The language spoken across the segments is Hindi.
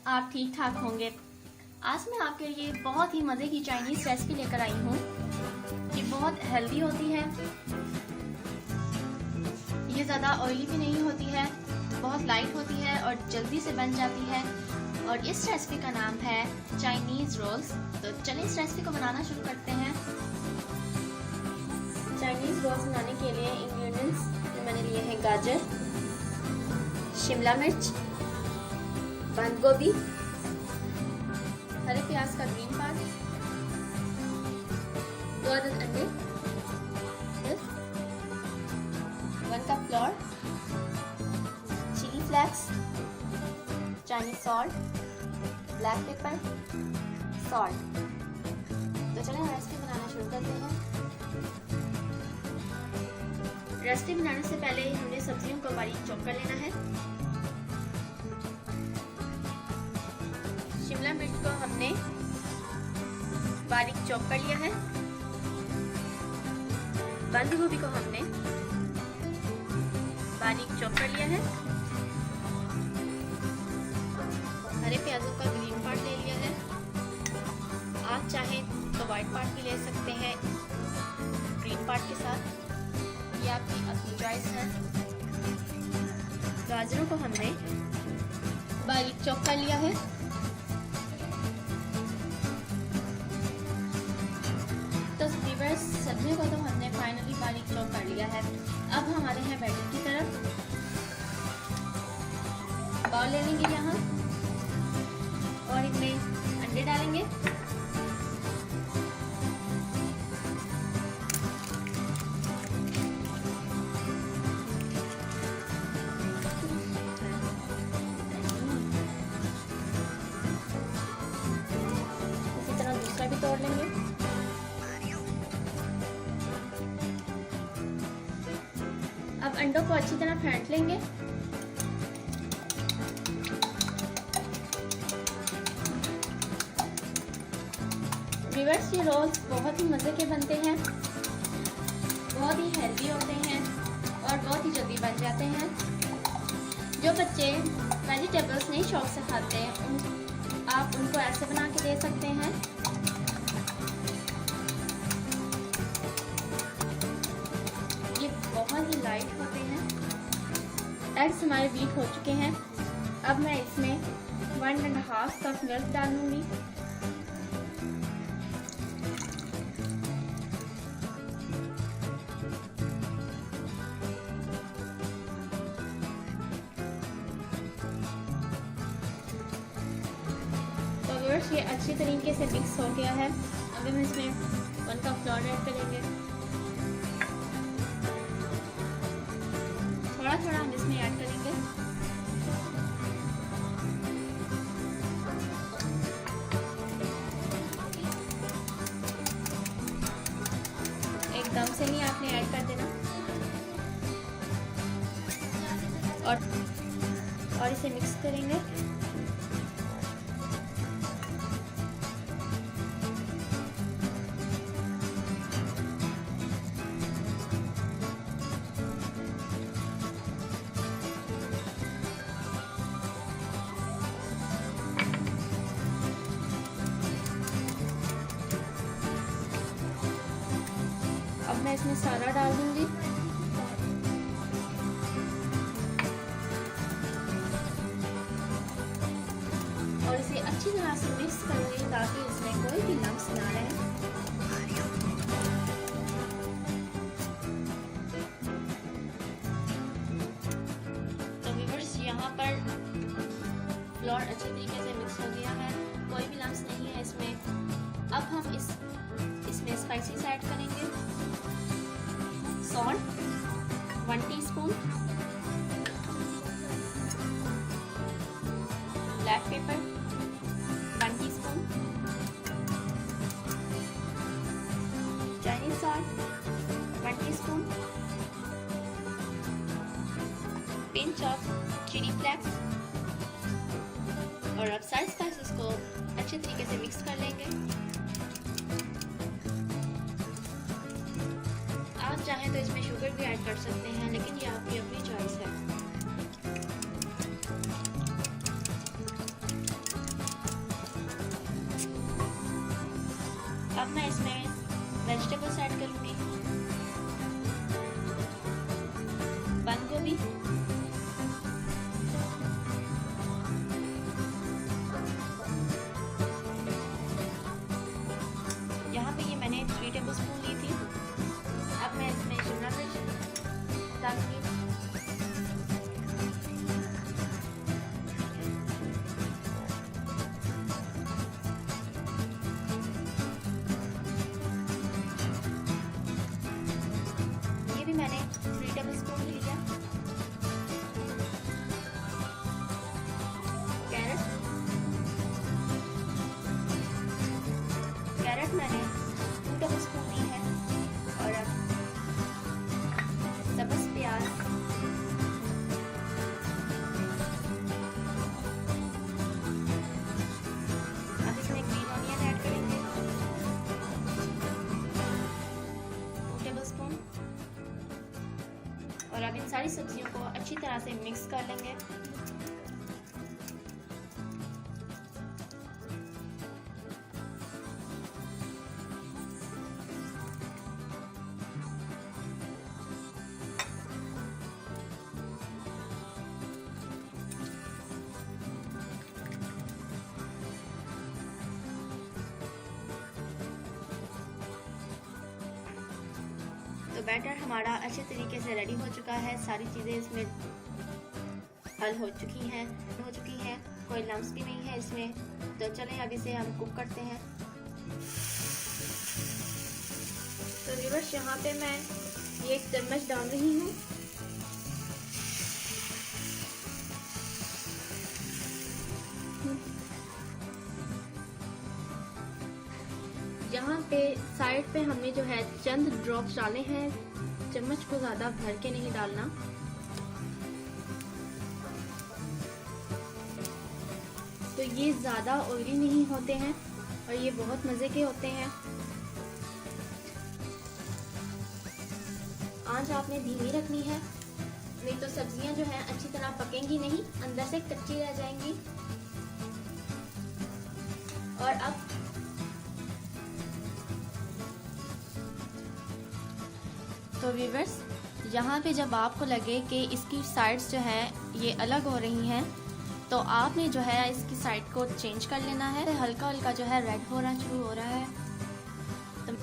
आप ठीक ठाक होंगे। आज मैं आपके लिए बहुत ही मज़े की चाइनीज़ रेसिपी लेकर आई हूँ। ये बहुत हेल्दी होती है, ये ज़्यादा ऑयली भी नहीं होती है, बहुत लाइट होती है और जल्दी से बन जाती है। और इस रेसिपी का नाम है चाइनीज़ रोल्स। तो चलिए इस रेसिपी को बनाना शुरू करते हैं। चाइनीज़ रोल्स बनाने के लिए इंग्रेडिएंट्स मैंने लिए हैं गाजर, शिमला मिर्च, बंद गोभी, हरे प्याज का ग्रीन पार्ट, 2 अदद अंडे, 1 cup flour, chilli flakes, Chinese salt, black pepper, salt. तो चलिए रेसिपी बनाना शुरू करते हैं। रेसिपी बनाने से पहले हमने सब्जियों को बारीक चॉप कर लेना है। शिमला मिर्च को हमने बारीक चॉप कर लिया है। बंद गोभी को हमने बारीक चॉप कर लिया है। हरे प्याजों का ग्रीन पार्ट ले लिया है। आप चाहें तो व्हाइट पार्ट भी ले सकते हैं ग्रीन पार्ट के साथ, ये आपकी अपनी चॉइस है। गाजरों को हमने बारीक चॉप कर लिया है। सब्जियों को तो हमने फाइनली बारीक चॉप कर लिया है। अब हमारे हैं बैटर की तरफ। बाउल ले लेंगे यहाँ और इसमें अंडे डालेंगे। इसी तरह दूसरा भी तोड़ लेंगे। अब अंडों को अच्छी तरह फेंट लेंगे। व्यूअर्स, ये रोल्स बहुत ही मज़े के बनते हैं, बहुत ही हेल्दी होते हैं और बहुत ही जल्दी बन जाते हैं। जो बच्चे वेजिटेबल्स नहीं शौक से खाते आप उनको ऐसे बना के दे सकते हैं। बहुत ही लाइट होते हैं। एग्स हमारे बीट हो चुके हैं। अब मैं इसमें 1.5 कप मिल्क डालूंगी। तो व्यूअर्स, ये अच्छी तरीके से मिक्स हो गया है। अब हम इसमें 1 कप फ्लोर ऐड करेंगे। थोड़ा हम इसमें ऐड करेंगे। एकदम से नहीं आपने ऐड कर देना और इसे मिक्स करेंगे। अब मैं इसमें सारा डाल दूंगी। और इसे अच्छी तरह से मिक्स करूंगी ताकि इसमें कोई भी लम्स ना रहे। तो व्यूअर्स, यहाँ पर फ्लोर अच्छी तरीके से मिक्स हो गया है, कोई भी लम्स नहीं है इसमें। अब हम इसमें स्पाइसेस ऐड करेंगे। Salt 1 teaspoon, black pepper 1 teaspoon, Chinese salt 1 teaspoon, pinch of chilli flakes. और अब सारे स्पाइसेस को अच्छे तरीके से मिक्स कर लेंगे। आप चाहें तो इसमें शुगर भी ऐड कर सकते हैं, लेकिन ये आपकी अपनी चॉइस है। डालूंगी। ये भी मैंने 3 टेबलस्पून लिया। कैरेट मैंने 2 टेबलस्पून ली है। और अब सब्ज़ प्याज, अब इसमें ग्रीन ऑनियन ऐड करेंगे 2 टेबलस्पून। और अब इन सारी सब्जियों को अच्छी तरह से मिक्स कर लेंगे। तो बैटर हमारा अच्छे तरीके से रेडी हो चुका है। सारी चीज़ें इसमें हल हो चुकी हैं, कोई लम्स भी नहीं है इसमें। तो चलें अब इसे हम कुक करते हैं। तो व्यूअर्स, यहाँ पे मैं ये 1 चम्मच डाल रही हूँ। यहाँ पे साइड पे हमने जो है चंद ड्रॉप्स डाले हैं, चम्मच को ज़्यादा भर के नहीं डालना। तो ये ज़्यादा ऑयली नहीं होते हैं और ये बहुत मज़े के होते हैं। आंच आपने धीमी रखनी है, नहीं तो सब्जियां जो है अच्छी तरह पकेंगी नहीं, अंदर से कच्ची रह जाएंगी। और अब तो व्यूअर्स, यहाँ पे जब आपको लगे कि इसकी साइड्स जो है ये अलग हो रही हैं, तो आपने जो है इसकी साइड को चेंज कर लेना है। हल्का हल्का जो है रेड होना शुरू हो रहा है। तो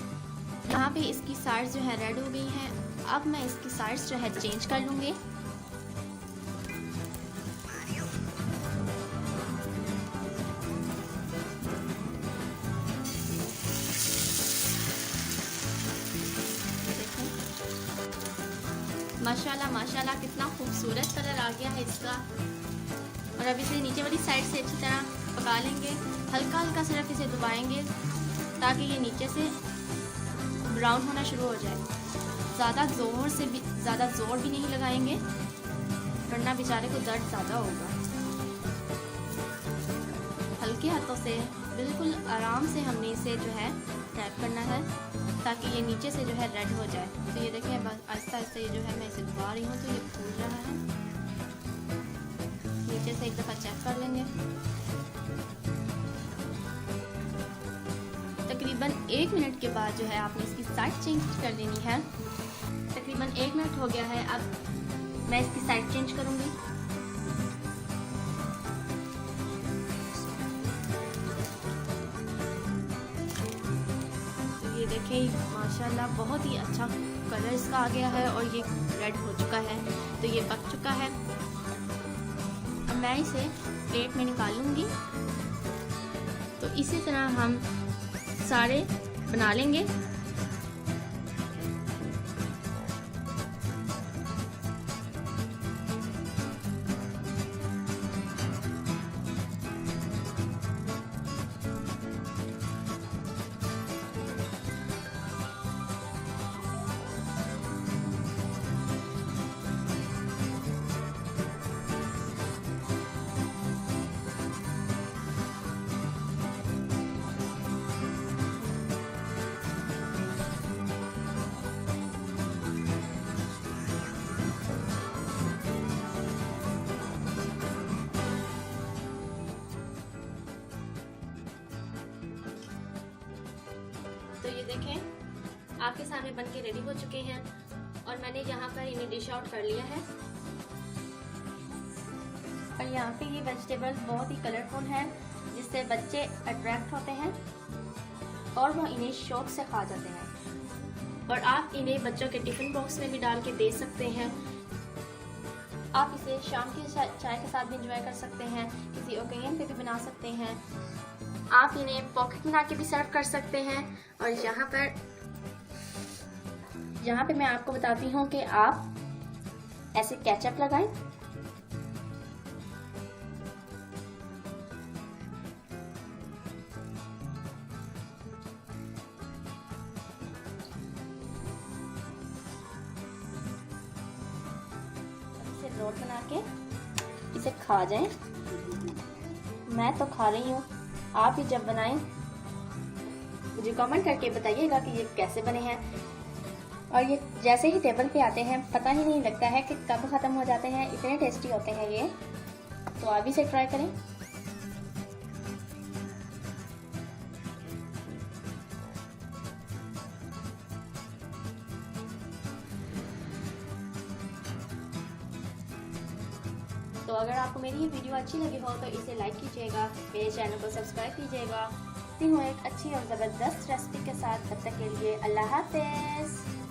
यहाँ पे इसकी साइड्स जो है रेड हो गई हैं। अब मैं इसकी साइड्स जो है चेंज कर लूँगी। माशाल्लाह माशाल्लाह कितना खूबसूरत कलर आ गया है इसका। और अब इसे नीचे वाली साइड से अच्छी तरह पका लेंगे। हल्का हल्का सिर्फ इसे दबाएंगे ताकि ये नीचे से ब्राउन होना शुरू हो जाए। ज़्यादा ज़ोर भी नहीं लगाएंगे वरना बेचारे को दर्द ज़्यादा होगा। हल्के हाथों से बिल्कुल आराम से हमने इसे जो है टैप करना है ताकि ये नीचे से जो है रेड हो जाए। तो ये देखें, बस आहिस्ता आहिस्ता ये जो है मैं इसे दबा रही हूँ तो ये फूल रहा है। नीचे से एक दफ़ा चेक कर लेंगे। तकरीबन 1 मिनट के बाद जो है आपने इसकी साइड चेंज कर लेनी है। तकरीबन 1 मिनट हो गया है। अब मैं इसकी साइड चेंज करूँगी। ये देखें, माशाल्लाह बहुत ही अच्छा कलर इसका आ गया है और ये रेड हो चुका है। तो ये पक चुका है। अब मैं इसे प्लेट में निकाल लूँगी। तो इसी तरह हम सारे बना लेंगे। तो ये देखें, आपके सामने बन के रेडी हो चुके हैं और मैंने यहाँ पर इन्हें डिश आउट कर लिया है। और यहाँ पे ये वेजिटेबल्स बहुत ही कलरफुल हैं जिससे बच्चे अट्रैक्ट होते हैं और वो इन्हें शौक से खा जाते हैं। और आप इन्हें बच्चों के टिफ़िन बॉक्स में भी डाल के दे सकते हैं आप इसे शाम की चाय के साथ भी इंजॉय कर सकते हैं, किसी ओकेजन पे भी बना सकते हैं। आप इन्हें पॉकेट बना के भी सर्व कर सकते हैं। और यहाँ पे मैं आपको बताती हूँ कि आप ऐसे केचप लगाएं, इसे रोल बना के इसे खा जाएं। मैं तो खा रही हूँ, आप भी जब बनाएं मुझे कमेंट करके बताइएगा कि ये कैसे बने हैं। और ये जैसे ही टेबल पे आते हैं पता ही नहीं लगता है कि कब ख़त्म हो जाते हैं, इतने टेस्टी होते हैं ये। तो आप भी इसे ट्राई करें। तो अगर आपको मेरी ये वीडियो अच्छी लगी हो तो इसे लाइक कीजिएगा, मेरे चैनल को सब्सक्राइब कीजिएगा। फिर हूँ एक अच्छी और ज़बरदस्त रेसिपी के साथ, तब तक के लिए अल्लाह हाफ़िज़।